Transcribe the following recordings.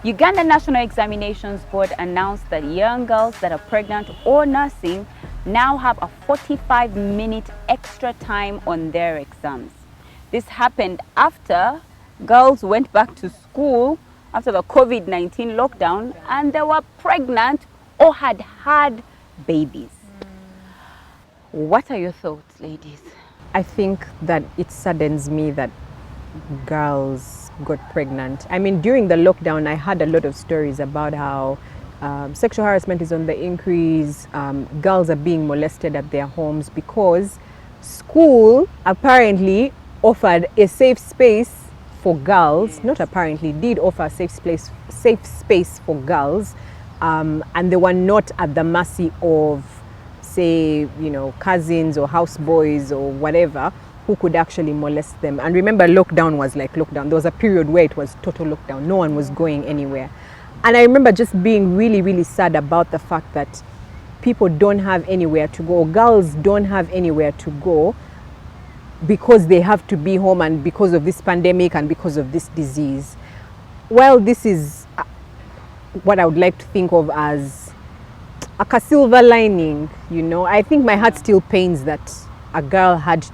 Uganda National Examinations Board announced that young girls that are pregnant or nursing now have a 45-minute extra time on their exams. This happened after girls went back to school after the COVID-19 lockdown and they were pregnant or had had babies. What are your thoughts, ladies? I think that it saddens me that girls got pregnant. I mean, during the lockdown, I had a lot of stories about how sexual harassment is on the increase. Girls are being molested at their homes because school apparently offered a safe space for girls. Not apparently, did offer a safe space for girls, and they were not at the mercy of, say, cousins or houseboys or whatever, who could actually molest them. And remember, lockdown was like lockdown. There was a period where it was total lockdown. No one was going anywhere. And I remember just being really, really sad about the fact that people don't have anywhere to go. Girls don't have anywhere to go because they have to be home, and because of this pandemic and because of this disease. Well, this is what I would like to think of as a silver lining, I think my heart still pains that a girl had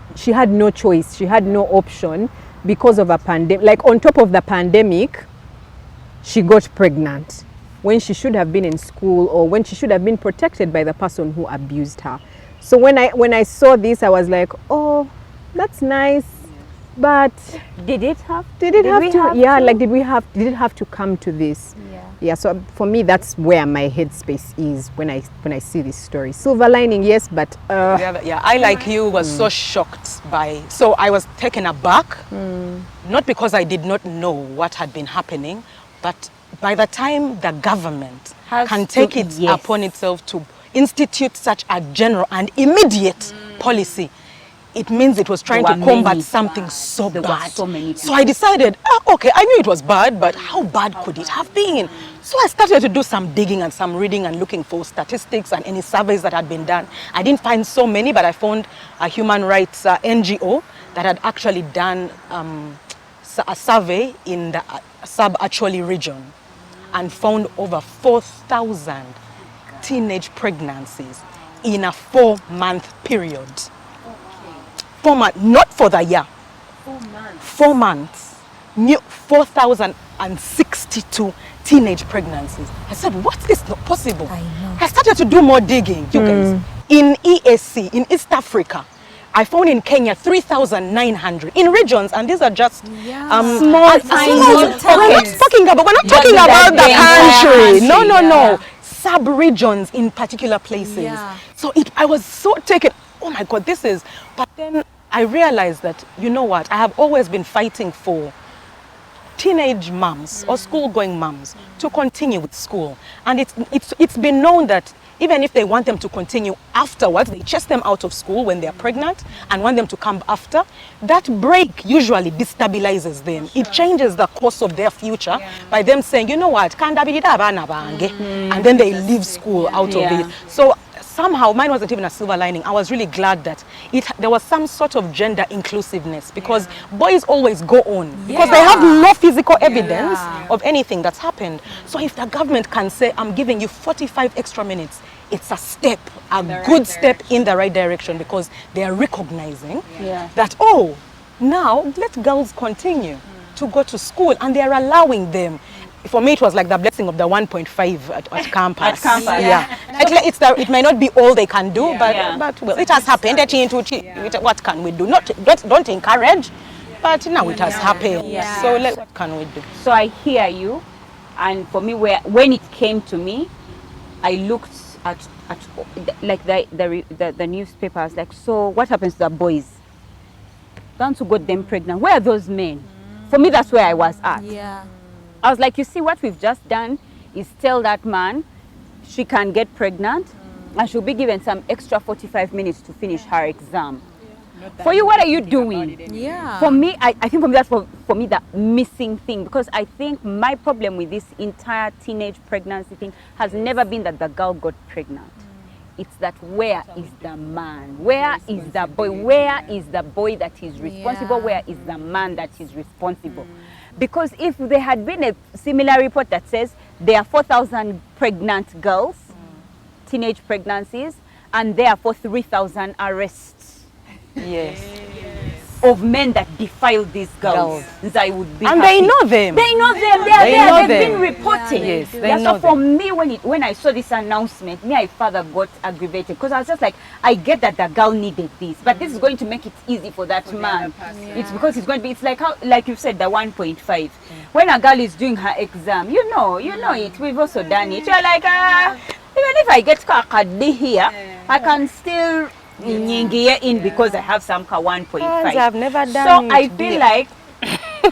no choice, she had no option because of a pandemic. Like, on top of the pandemic, she got pregnant when she should have been in school, or when she should have been protected by the person who abused her. So when I saw this, I was like, oh, that's nice. But did it have to? Did it have to come to this? Yeah, so for me, that's where my headspace is when I see this story. Silver lining, yes, but I, like you, was so shocked so I was taken aback, not because I did not know what had been happening, but by the time the government can take it upon itself to institute such a general and immediate policy, it means it was trying to combat something so bad. So I decided, okay, I knew it was bad, but how bad could it have been? So I started to do some digging and some reading and looking for statistics and any surveys that had been done. I didn't find so many, but I found a human rights NGO that had actually done a survey in the Sub-Acholi region and found over 4,000 teenage pregnancies in a 4-month period. 4 months, not for the year. 4 months. 4,062 teenage pregnancies. I said, what is not possible? I started to do more digging, you guys. In EAC, in East Africa, I found in Kenya 3,900 in regions, and these are just small towns. We're not talking about the country. No. Sub-regions in particular places. So I was so taken. Oh my God, this is. But then I realized that, you know what, I have always been fighting for teenage moms or school-going moms to continue with school. And it's been known that even if they want them to continue afterwards, they chase them out of school when they're pregnant and want them to come after. That break usually destabilizes them. It changes the course of their future by them saying, you know what, and then they leave school out of it. So somehow mine wasn't even a silver lining. I was really glad that there was some sort of gender inclusiveness, because boys always go on because they have no physical evidence of anything that's happened. So if the government can say, I'm giving you 45 extra minutes, it's a step, a good step in the right direction, because they are recognizing that, oh, now let girls continue to go to school, and they are allowing them. For me, it was like the blessing of the 1.5 at campus. It may not be all they can do, but well, it has happened. What can we do? Don't encourage, but now it has happened. So what can we do? So I hear you, and for me, when it came to me, I looked at like the newspapers, like, so what happens to the boys? Don't you got them pregnant? Where are those men? For me, that's where I was at. I was like, you see, what we've just done is tell that man she can get pregnant and she'll be given some extra 45 minutes to finish her exam. For you, what are you doing? For me, I think for me, that's for me the missing thing, because I think my problem with this entire teenage pregnancy thing has never been that the girl got pregnant. It's that where is the man? Where is the boy? Where is the boy that is responsible? Where is the man that is responsible? Because if there had been a similar report that says there are 4,000 pregnant girls, teenage pregnancies, and therefore 3,000 arrests. Yes. Of men that defile these girls. I would be and happy. they know them. They know them. They are there. They've been reporting. Yes, they Yeah, know so for me, when I saw this announcement, my father got aggravated because I was just like, I get that the girl needed this, but this is going to make it easy for that man. It's because it's going to be. It's like how, like you said, the 1.5. When a girl is doing her exam, you know it. We've also done it. You're like, even if I get kakadi here, I can still in because I have some 1.5. I've never done so it.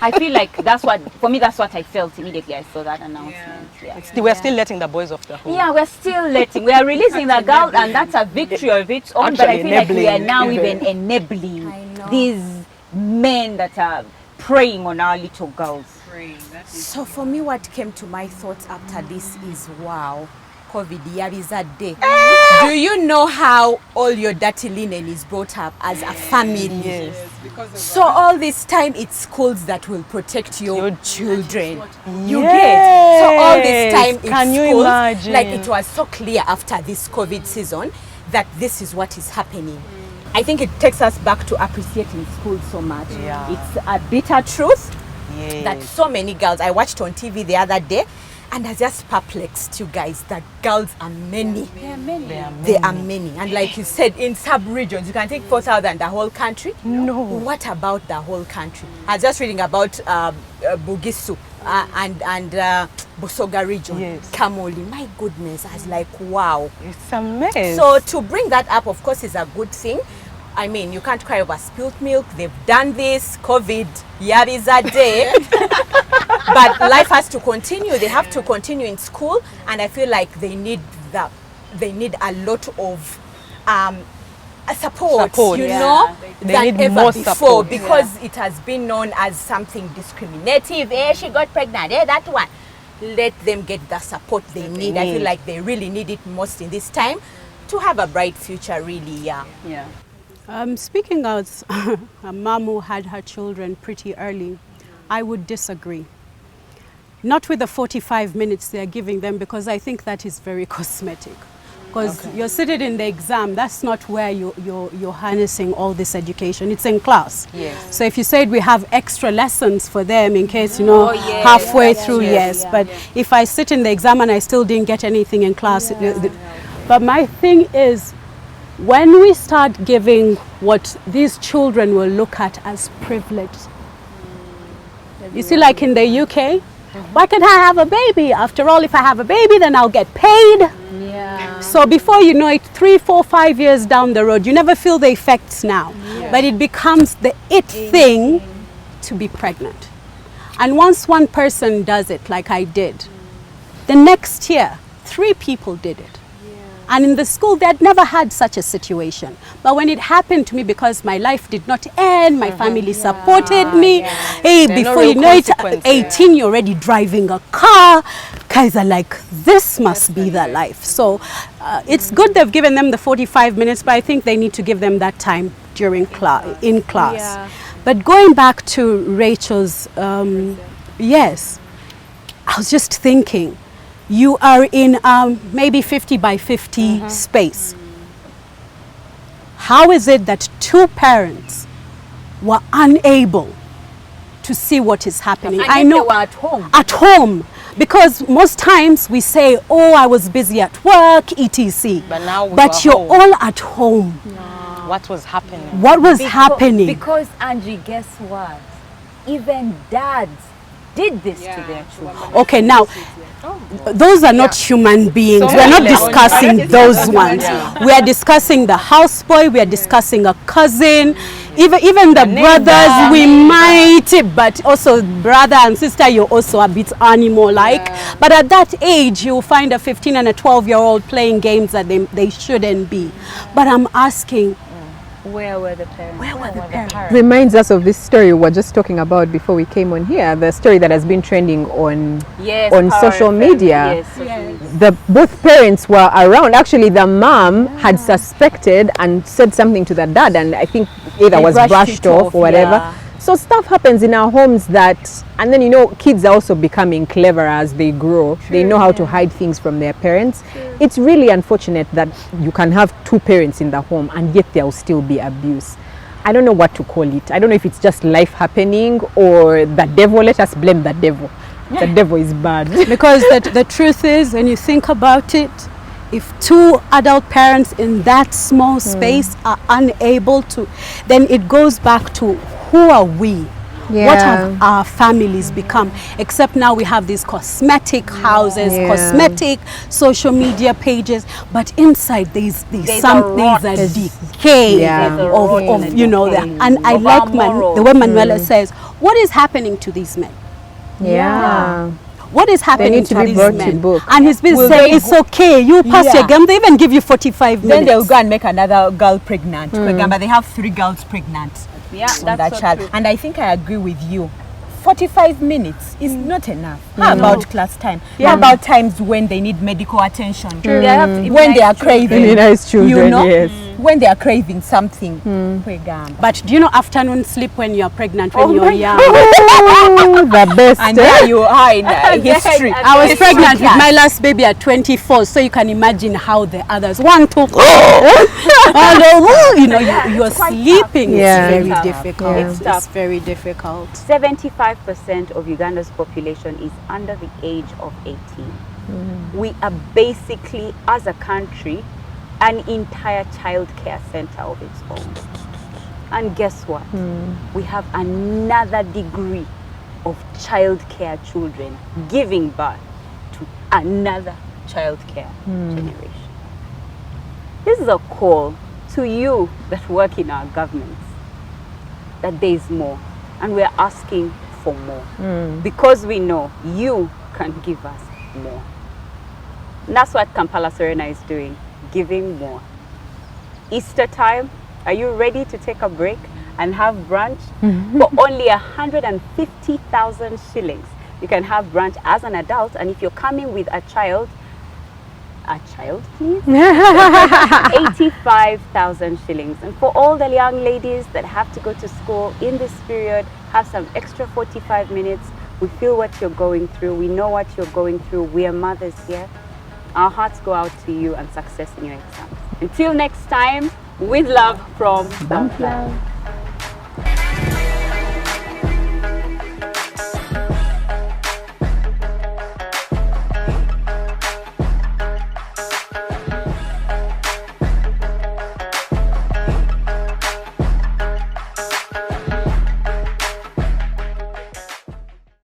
I feel like that's what, for me, that's what I felt immediately I saw that announcement. We're still letting the boys off the home. Yeah, we're still letting, we are releasing the girl, and that's a victory of its own. But I feel like we are now even enabling these men that are preying on our little girls. So for me, what came to my thoughts after this is, wow, COVID yabizadde. Do you know how all your dirty linen is brought up as a family? Yes. So all this time, it's schools that will protect your children. You get. So all this time, it's Can you schools. imagine? Like, it was so clear after this COVID season that this is what is happening. I think it takes us back to appreciating school so much. Yeah. It's a bitter truth Yes. that so many girls, I watched on TV the other day, and I just perplexed you guys that girls are many. There are many. And like you said, in sub-regions, you can take 4,000 the whole country. No. What about the whole country? I was just reading about Bugisu and Busoga region. Yes. Kamoli. My goodness, I was like, wow. It's a mess. So to bring that up, of course, is a good thing. I mean, you can't cry over spilt milk. They've done this. COVID, yabizade. But life has to continue. They have to continue in school, and I feel like they need a lot of support, you know, They than need ever more before, support. because it has been known as something discriminative. She got pregnant. That one. Let them get the support they need. I feel like they really need it most in this time to have a bright future, really. Yeah. Speaking as a mom who had her children pretty early, I would disagree. Not with the 45 minutes they're giving them, because I think that is very cosmetic. Because you're sitting in the exam, that's not where you're harnessing all this education. It's in class. Yes. So if you said we have extra lessons for them in case, you know, halfway through, but if I sit in the exam and I still didn't get anything in class. But my thing is, when we start giving what these children will look at as privilege, you see, like in the UK, why can't I have a baby? After all, if I have a baby, then I'll get paid. Yeah. So before you know it, 3, 4, 5 years down the road, you never feel the effects now. But it becomes the thing to be pregnant. And once one person does it, like I did, the next year, 3 people did it. And in the school, they had never had such a situation. But when it happened to me, because my life did not end, my family supported me. Hey, There are no before real you know it, consequences. 18, you're already driving a car. Guys are like, this must be the life. So it's good they've given them the 45 minutes, but I think they need to give them that time during in class. Yeah. But going back to Rachel's, yes, I was just thinking, you are in maybe 50 by 50 space. How is it that 2 parents were unable to see what is happening? And I yet know they were at home. At home, because most times we say, "Oh, I was busy at work, etc." But now we but were you're home. all at home. What was happening? What was happening? Because Angie, guess what? Even dads did this to their children. Okay, now, those are not human beings. So We're not many. discussing those ones. We are discussing the houseboy, we are discussing a cousin, even the brothers, we might, but also brother and sister, you're also a bit animal-like. But at that age, you'll find a 15 and a 12-year-old playing games that they shouldn't be. But I'm asking, Where were the parents? where were the parents? Reminds us of this story we were just talking about before we came on here, the story that has been trending on Yes, on Power social FM. media. Yes, social media. both parents were around. Actually, the mom had suspected and said something to the dad, and I think either They was brushed off or whatever. yeah. So stuff happens in our homes that, and then kids are also becoming clever as they grow. They know how to hide things from their parents. It's really unfortunate that you can have two parents in the home and yet there will still be abuse. I don't know what to call it. I don't know if it's just life happening or the devil. Let us blame the devil. The devil is bad. Because the truth is, when you think about it, if two adult parents in that small space are unable to, then it goes back to who are we? What have our families become? Except now we have these cosmetic houses, cosmetic social media pages, but inside there's a decay of you know that. And I like the way Manuela says, what is happening to these men? What is happening to these men? And he's been saying it's okay, you pass your exam, they even give you 45 minutes. Then they'll go and make another girl pregnant. But they have 3 girls pregnant. On that child. True. And I think I agree with you. 45 minutes is not enough. How about class time? How about times when they need medical attention? When they are craving, when they are craving something. But do you know afternoon sleep when you're pregnant, when you're young? The best. And there you are in history. I was pregnant with my last baby at 24, so you can imagine how the others want to. You're sleeping. It's very difficult. It's very difficult. 75% of Uganda's population is under the age of 18. We are basically, as a country, an entire child care center of its own. And guess what? We have another degree of child care children giving birth to another child care generation. This is a call to you that work in our governments, that there is more, and we're asking for more because we know you can give us more. And that's what Kampala Serena is doing, giving more. Easter time, are you ready to take a break and have brunch? For only 150,000 shillings, you can have brunch as an adult, and if you're coming with a child please, 85,000 shillings. And for all the young ladies that have to go to school in this period, have some extra 45 minutes. We feel what you're going through. We know what you're going through. We are mothers here. Our hearts go out to you and success in your exams. Until next time, with love from Bump Love.